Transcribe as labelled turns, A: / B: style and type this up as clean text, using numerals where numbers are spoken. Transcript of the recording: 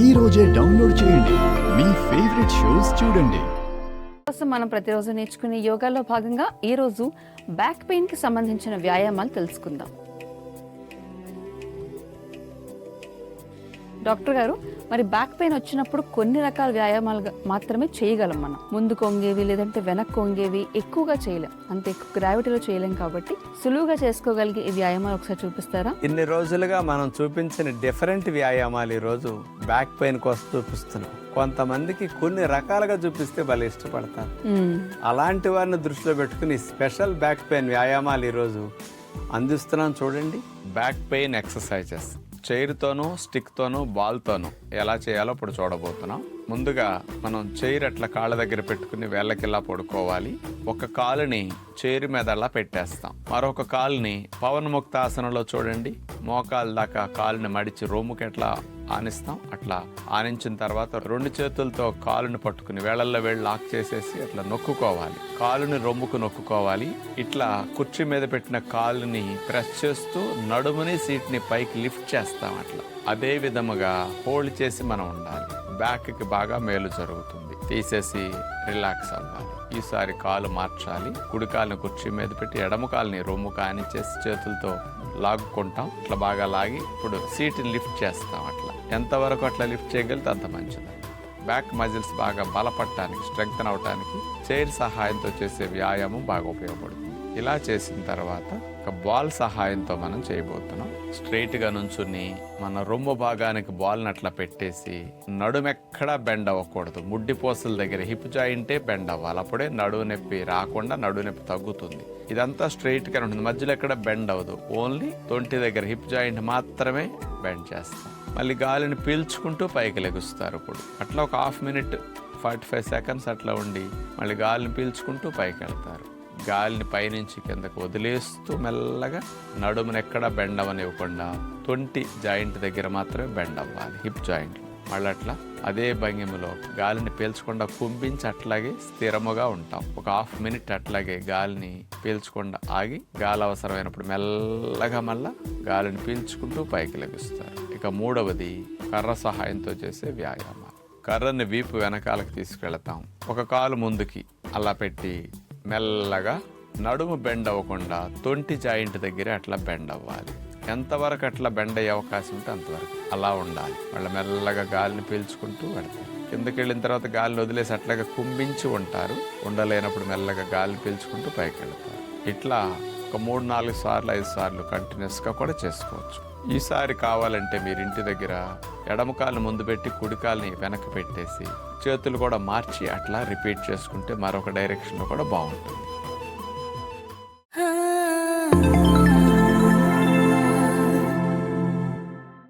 A: ఈ రోజే డౌన్లోడ్ చేయండి, మీ ఫేవరెట్ షోస్ చూడండి.
B: కోసం మనం ప్రతిరోజు నేర్చుకునే యోగాలో భాగంగా ఈ రోజు బ్యాక్ పెయిన్ కి సంబంధించిన వ్యాయామాలు తెలుసుకుందాం. డాక్టర్ గారు, మరి బ్యాక్ పెయిన్ వచ్చినప్పుడు కొన్ని రకాల వ్యాయామాలు మాత్రమే చేయగలం. మనం ముందు కొంగేవి లేదంటే వెనక్కి కొంగేవి ఎక్కువగా చేయలేం, అంత ఎక్కువ గ్రావిటీలో చేయలేం. కాబట్టి సులువుగా చేసుకోగలిగే ఈ వ్యాయామాలు ఒకసారి చూపిస్తారా?
C: ఇన్ని రోజులుగా మనం చూపించిన డిఫరెంట్ వ్యాయామాలు ఈరోజు బ్యాక్ పెయిన్ కోసం చూపిస్తున్నాం. కొంతమందికి కొన్ని రకాలుగా చూపిస్తే భలే ఇష్టపడతారు. అలాంటి వారిని దృష్టిలో పెట్టుకుని స్పెషల్ బ్యాక్ పెయిన్ వ్యాయామాలు ఈరోజు అందిస్తున్నాం. చూడండి, బ్యాక్ పెయిన్ ఎక్సర్సైజెస్ చైర్తోనూ స్టిక్తోనూ బాల్తోనూ ఎలా చేయాలో ఇప్పుడు చూడబోతున్నాం. ముందుగా మనం చైర్ అట్లా కాళ్ళ దగ్గర పెట్టుకుని వేళ్ళకిలా పడుకోవాలి. ఒక కాలుని చైర్ మీద అలా పెట్టేస్తాం, మరొక కాలుని పవన్ముక్తాసనంలో చూడండి మోకాలు దాకా కాలుని మడిచి రొమ్ముకి ఎట్లా ఆనిస్తాం అట్లా ఆనించిన తర్వాత రెండు చేతులతో కాలుని పట్టుకుని వేళ్ళల్లో వేళ్ళు లాక్ చేసేసి అట్లా నొక్కుకోవాలి. కాలుని రొమ్ముకు నొక్కుకోవాలి. ఇట్లా కుర్చీ మీద పెట్టిన కాలుని ప్రెస్ చేస్తూ నడుముని సీట్ని పైకి లిఫ్ట్ చేస్తాం. అట్లా అదే విధముగా హోల్డ్ చేసి మనం ఉండాలి. బ్యాక్కి బాగా మేలు జరుగుతుంది. తీసేసి రిలాక్స్ అవ్వాలి. ఈసారి కాలు మార్చాలి. కుడి కాలుని కుర్చీ మీద పెట్టి ఎడమ కాలుని రొమ్ము కానిచ్చేసి చేతులతో లాగుకుంటాం. ఇట్లా బాగా లాగి ఇప్పుడు సీట్ని లిఫ్ట్ చేస్తాం. అట్లా ఎంతవరకు అట్లా లిఫ్ట్ చేయగలిగితే అంత మంచిది. బ్యాక్ మజిల్స్ బాగా బలపడటానికి, స్ట్రెంగ్తన్ అవటానికి చైర్ సహాయంతో చేసే వ్యాయామం బాగా ఉపయోగపడుతుంది. ఇలా చేసిన తర్వాత ఒక బాల్ సహాయంతో మనం చేయబోతున్నాం. స్ట్రైట్గా నుంచుని మన రొమ్ము భాగానికి బాల్ని అట్లా పెట్టేసి నడుమెక్కడా బెండ్ అవ్వకూడదు. ముడ్డిపోసల దగ్గర హిప్ జాయింటే బెండ్ అవ్వాలి. అప్పుడే నడువు నొప్పి రాకుండా నడువు నొప్పి తగ్గుతుంది. ఇదంతా స్ట్రైట్గా ఉంటుంది, మధ్యలో ఎక్కడ బెండ్ అవ్వదు. ఓన్లీ తొంటి దగ్గర హిప్ జాయింట్ మాత్రమే బెండ్ చేస్తాం. మళ్ళీ గాలిని పీల్చుకుంటూ పైకి లెగుస్తారు. ఇప్పుడు అట్లా ఒక 1/2 minute 45 seconds అట్లా ఉండి మళ్ళీ గాలిని పీల్చుకుంటూ పైకి వెళ్తారు. గాలిని పైనుంచి కిందకు వదిలేస్తూ మెల్లగా నడుమును ఎక్కడా బెండ్ అవ్వనివ్వకుండా తొంటి జాయింట్ దగ్గర మాత్రమే బెండ్ అవ్వాలి, హిప్ జాయింట్. మళ్ళీ అట్లా అదే భంగిమలో గాలిని పీల్చకుండా కుంభించి అట్లాగే స్థిరముగా ఉంటాం. ఒక 1/2 minute అట్లాగే గాలిని పీల్చకుండా ఆగి గాలి అవసరమైనప్పుడు మెల్లగా మళ్ళా గాలిని పీల్చుకుంటూ పైకి లెగుస్తారు. ఇక మూడవది కర్ర సహాయంతో చేసే వ్యాయామం. కర్రని వీపు వెనకాలకు తీసుకెళ్తాం. ఒక కాలు ముందుకి అలా పెట్టి మెల్లగా నడుము బెండ్ అవ్వకుండా తొంటి జాయింట్ దగ్గర అట్లా బెండ్ అవ్వాలి. ఎంతవరకు అట్లా బెండ్ అయ్యే అవకాశం ఉంటే అంతవరకు అలా ఉండాలి. మళ్ళీ మెల్లగా గాలిని పీల్చుకుంటూ వెళ్తారు. కిందకి వెళ్ళిన తర్వాత గాలిని వదిలేసి అట్లాగా కుంభించి ఉంటారు. ఉండలేనప్పుడు మెల్లగా గాలిని పీల్చుకుంటూ పైకి వెళ్తారు. ఇట్లా ఒక 3-4 సార్లు 5 సార్లు కంటిన్యూస్గా కూడా చేసుకోవచ్చు. ఈసారి కావాలంటే మీరు ఇంటి దగ్గర ఎడమ కాలుని ముందు పెట్టి కుడి కాలుని వెనక్కి పెట్టేసి చేతులు కూడా మార్చి అట్లా రిపీట్ చేసుకుంటే మరొక డైరెక్షన్లో కూడా బాగుంటుంది.